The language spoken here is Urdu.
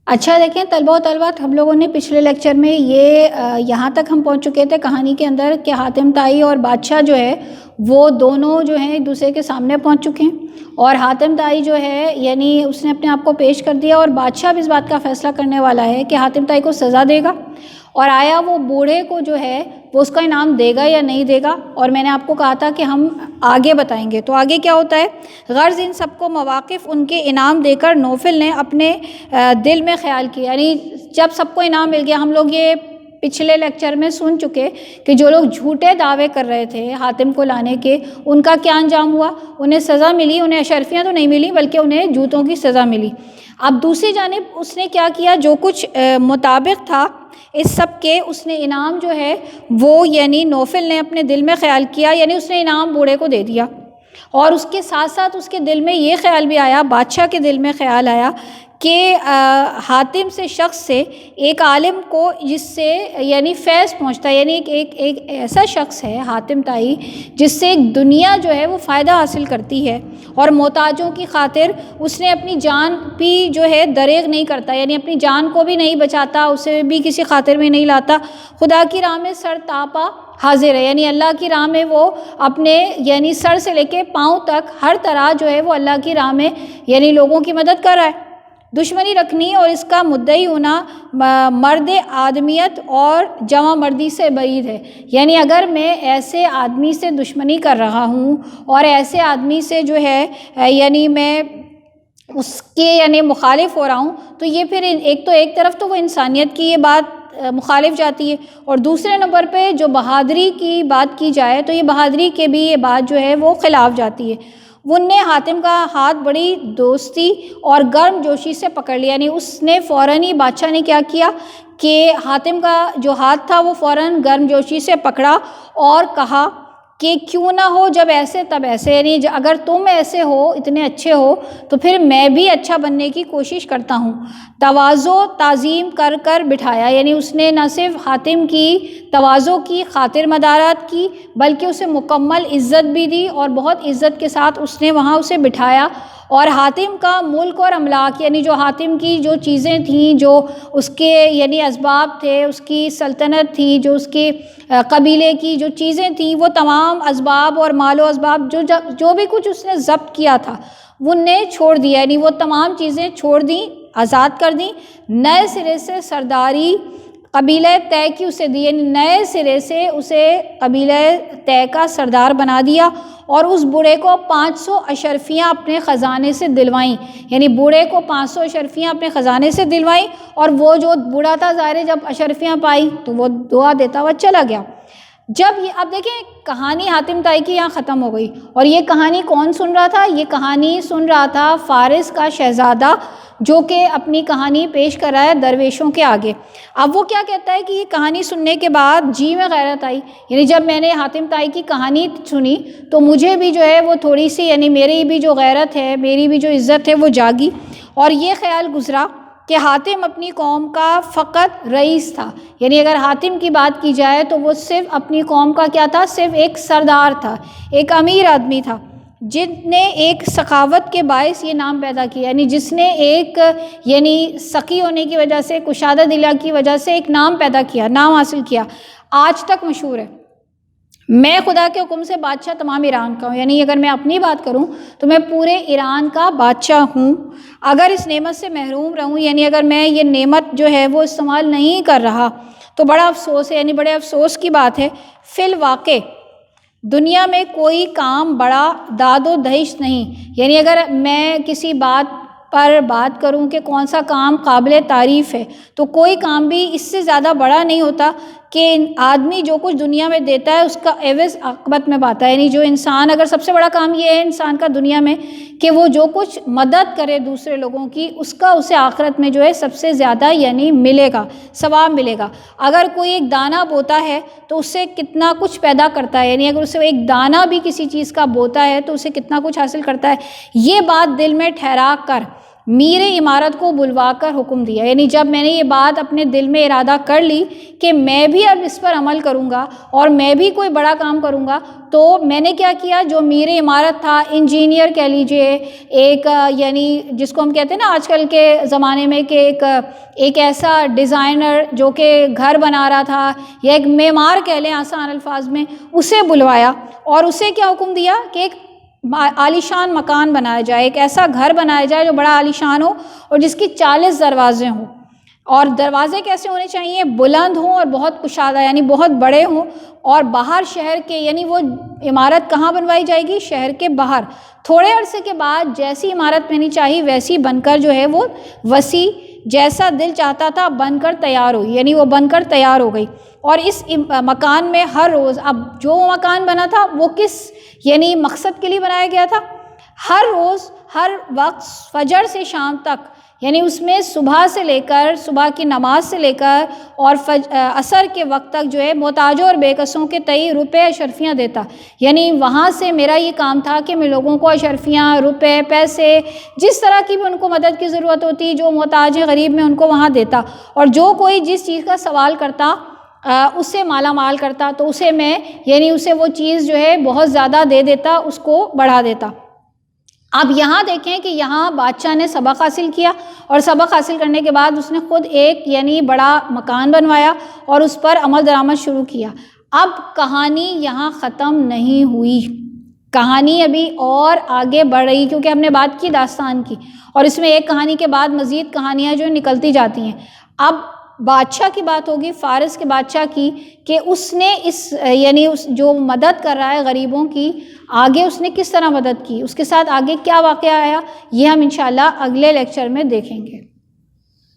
اچھا دیکھیں طلبہ و طالبات، ہم لوگوں نے پچھلے لیکچر میں یہاں تک ہم پہنچ چکے تھے کہانی کے اندر کہ حاتم طائی اور بادشاہ جو ہے وہ دونوں جو ہیں ایک دوسرے کے سامنے پہنچ چکے ہیں، اور حاتم طائی جو ہے یعنی اس نے اپنے آپ کو پیش کر دیا، اور بادشاہ بھی اس بات کا فیصلہ کرنے والا ہے کہ حاتم طائی کو سزا دے گا، اور آیا وہ بوڑھے کو جو ہے وہ اس کا انعام دے گا یا نہیں دے گا۔ اور میں نے آپ کو کہا تھا کہ ہم آگے بتائیں گے، تو آگے کیا ہوتا ہے؟ غرض ان سب کو مواقف ان کے انعام دے کر نوفل نے اپنے دل میں خیال کیا، یعنی جب سب کو انعام مل گیا، ہم لوگ یہ پچھلے لیکچر میں سن چکے کہ جو لوگ جھوٹے دعوے کر رہے تھے حاتم کو لانے کے، ان کا کیا انجام ہوا؟ انہیں سزا ملی، انہیں اشرفیاں تو نہیں ملی بلکہ انہیں جوتوں کی سزا ملی۔ اب دوسری جانب اس نے کیا کیا؟ جو کچھ مطابق تھا اس سب کے، اس نے انعام جو ہے وہ یعنی نوفل نے اپنے دل میں خیال کیا، یعنی اس نے انعام بوڑھے کو دے دیا، اور اس کے ساتھ ساتھ اس کے دل میں یہ خیال بھی آیا، بادشاہ کے دل میں خیال آیا کہ حاتم سے شخص سے ایک عالم کو جس سے یعنی فیض پہنچتا ہے، یعنی ایک ایسا شخص ہے حاتم طائی جس سے ایک دنیا جو ہے وہ فائدہ حاصل کرتی ہے، اور محتاجوں کی خاطر اس نے اپنی جان بھی جو ہے دریغ نہیں کرتا، یعنی اپنی جان کو بھی نہیں بچاتا، اسے بھی کسی خاطر میں نہیں لاتا، خدا کی راہ میں سر تاپا حاضر ہے، یعنی اللہ کی راہ میں وہ اپنے یعنی سر سے لے کے پاؤں تک ہر طرح جو ہے وہ اللہ کی راہ میں یعنی لوگوں کی مدد کر رہا ہے۔ دشمنی رکھنی اور اس کا مدعی ہونا مرد آدمیت اور جوان مردی سے بعید ہے، یعنی اگر میں ایسے آدمی سے دشمنی کر رہا ہوں اور ایسے آدمی سے جو ہے یعنی میں اس کے یعنی مخالف ہو رہا ہوں، تو یہ پھر ایک طرف تو وہ انسانیت کی یہ بات مخالف جاتی ہے، اور دوسرے نمبر پہ جو بہادری کی بات کی جائے تو یہ بہادری کے بھی یہ بات جو ہے وہ خلاف جاتی ہے۔ وہ نے حاتم کا ہاتھ بڑی دوستی اور گرم جوشی سے پکڑ لیا، یعنی اس نے فوراً ہی بادشاہ نے کیا کیا کہ حاتم کا جو ہاتھ تھا وہ فوراً گرم جوشی سے پکڑا اور کہا کہ کیوں نہ ہو جب ایسے تب ایسے، یعنی اگر تم ایسے ہو، اتنے اچھے ہو، تو پھر میں بھی اچھا بننے کی کوشش کرتا ہوں۔ تواضع تعظیم کر کر بٹھایا، یعنی اس نے نہ صرف حاتم کی تواضع کی، خاطر مدارات کی، بلکہ اسے مکمل عزت بھی دی، اور بہت عزت کے ساتھ اس نے وہاں اسے بٹھایا، اور حاتم کا ملک اور املاک، یعنی جو حاتم کی جو چیزیں تھیں، جو اس کے یعنی اسباب تھے، اس کی سلطنت تھی، جو اس کے قبیلے کی جو چیزیں تھیں، وہ تمام اسباب اور مال و اسباب جو بھی کچھ اس نے ضبط کیا تھا وہ نے چھوڑ دیا، یعنی وہ تمام چیزیں چھوڑ دیں، آزاد کر دیں، نئے سرے سے سرداری قبیلہ طے کی اسے دی، یعنی نئے سرے سے اسے قبیلہ طے کا سردار بنا دیا، اور اس بوڑھے کو 500 اشرفیاں اپنے خزانے سے دلوائیں، یعنی بوڑھے کو 500 اشرفیاں اپنے خزانے سے دلوائیں، اور وہ جو بوڑھا تھا ظاہر جب اشرفیاں پائی تو وہ دعا دیتا ہوا چلا گیا۔ جب یہ اب دیکھیں کہانی حاتم طائی کی یہاں ختم ہو گئی، اور یہ کہانی کون سن رہا تھا؟ یہ کہانی سن رہا تھا فارس کا شہزادہ، جو کہ اپنی کہانی پیش کر رہا ہے درویشوں کے آگے۔ اب وہ کیا کہتا ہے کہ یہ کہانی سننے کے بعد جی میں غیرت آئی، یعنی جب میں نے حاتم طائی کی کہانی سنی تو مجھے بھی جو ہے وہ تھوڑی سی یعنی میری بھی جو غیرت ہے، میری بھی جو عزت ہے وہ جاگی، اور یہ خیال گزرا کہ حاتم اپنی قوم کا فقط رئیس تھا، یعنی اگر حاتم کی بات کی جائے تو وہ صرف اپنی قوم کا کیا تھا؟ صرف ایک سردار تھا، ایک امیر آدمی تھا، جن نے ایک سخاوت کے باعث یہ نام پیدا کیا، یعنی جس نے ایک یعنی سخی ہونے کی وجہ سے، کشادہ دلا کی وجہ سے ایک نام پیدا کیا، نام حاصل کیا، آج تک مشہور ہے۔ میں خدا کے حکم سے بادشاہ تمام ایران کا ہوں، یعنی اگر میں اپنی بات کروں تو میں پورے ایران کا بادشاہ ہوں، اگر اس نعمت سے محروم رہوں، یعنی اگر میں یہ نعمت جو ہے وہ استعمال نہیں کر رہا تو بڑا افسوس ہے، یعنی بڑے افسوس کی بات ہے۔ فی الواقع دنیا میں کوئی کام بڑا داد و دہشت نہیں، یعنی اگر میں کسی بات پر بات کروں کہ کون سا کام قابل تعریف ہے تو کوئی کام بھی اس سے زیادہ بڑا نہیں ہوتا کہ آدمی جو کچھ دنیا میں دیتا ہے اس کا عوض عاقبت میں پاتا ہے، یعنی جو انسان، اگر سب سے بڑا کام یہ ہے انسان کا دنیا میں کہ وہ جو کچھ مدد کرے دوسرے لوگوں کی، اس کا اسے آخرت میں جو ہے سب سے زیادہ یعنی ملے گا، ثواب ملے گا۔ اگر کوئی ایک دانہ بوتا ہے تو اس سے کتنا کچھ پیدا کرتا ہے، یعنی اگر اسے ایک دانہ بھی کسی چیز کا بوتا ہے تو اسے کتنا کچھ حاصل کرتا ہے۔ یہ بات دل میں ٹھہرا کر میر عمارت کو بلوا کر حکم دیا، یعنی جب میں نے یہ بات اپنے دل میں ارادہ کر لی کہ میں بھی اب اس پر عمل کروں گا اور میں بھی کوئی بڑا کام کروں گا، تو میں نے کیا کیا، جو میر عمارت تھا، انجینئر کہہ لیجئے، ایک یعنی جس کو ہم کہتے ہیں نا آج کل کے زمانے میں کہ ایک ایسا ڈیزائنر جو کہ گھر بنا رہا تھا، یا ایک معمار کہہ لیں آسان الفاظ میں، اسے بلوایا اور اسے کیا حکم دیا کہ ایک عالیشان مکان بنایا جائے، ایک ایسا گھر بنایا جائے جو بڑا عالیشان ہو اور جس کی 40 دروازے ہوں، اور دروازے کیسے ہونے چاہیے، بلند ہوں اور بہت کشادہ، یعنی بہت بڑے ہوں، اور باہر شہر کے، یعنی وہ عمارت کہاں بنوائی جائے گی، شہر کے باہر۔ تھوڑے عرصے کے بعد جیسی عمارت بننی چاہیے ویسی بن کر جو ہے وہ وسیع، جیسا دل چاہتا تھا بن کر تیار ہوئی، یعنی وہ بن کر تیار ہو گئی۔ اور اس مکان میں ہر روز، اب جو مکان بنا تھا وہ کس یعنی مقصد کے لیے بنایا گیا تھا، ہر روز ہر وقت فجر سے شام تک، یعنی اس میں صبح سے لے کر، صبح کی نماز سے لے کر اور عصر کے وقت تک جو ہے محتاجوں اور بے کسوں کے تئیں روپے اشرفیاں دیتا، یعنی وہاں سے میرا یہ کام تھا کہ میں لوگوں کو اشرفیاں، روپے، پیسے، جس طرح کی بھی ان کو مدد کی ضرورت ہوتی، جو محتاج ہیں غریب میں، ان کو وہاں دیتا، اور جو کوئی جس چیز کا سوال کرتا اس سے مالا مال کرتا، تو اسے میں یعنی اسے وہ چیز جو ہے بہت زیادہ دے دیتا، اس کو بڑھا دیتا۔ اب یہاں دیکھیں کہ یہاں بادشاہ نے سبق حاصل کیا، اور سبق حاصل کرنے کے بعد اس نے خود ایک یعنی بڑا مکان بنوایا اور اس پر عمل درآمد شروع کیا۔ اب کہانی یہاں ختم نہیں ہوئی، کہانی ابھی اور آگے بڑھ رہی، کیونکہ ہم نے بات کی داستان کی، اور اس میں ایک کہانی کے بعد مزید کہانیاں جو نکلتی جاتی ہیں۔ اب بادشاہ کی بات ہوگی، فارس کے بادشاہ کی، کہ اس نے اس یعنی اس جو مدد کر رہا ہے غریبوں کی، آگے اس نے کس طرح مدد کی، اس کے ساتھ آگے کیا واقعہ آیا، یہ ہم انشاءاللہ اگلے لیکچر میں دیکھیں گے۔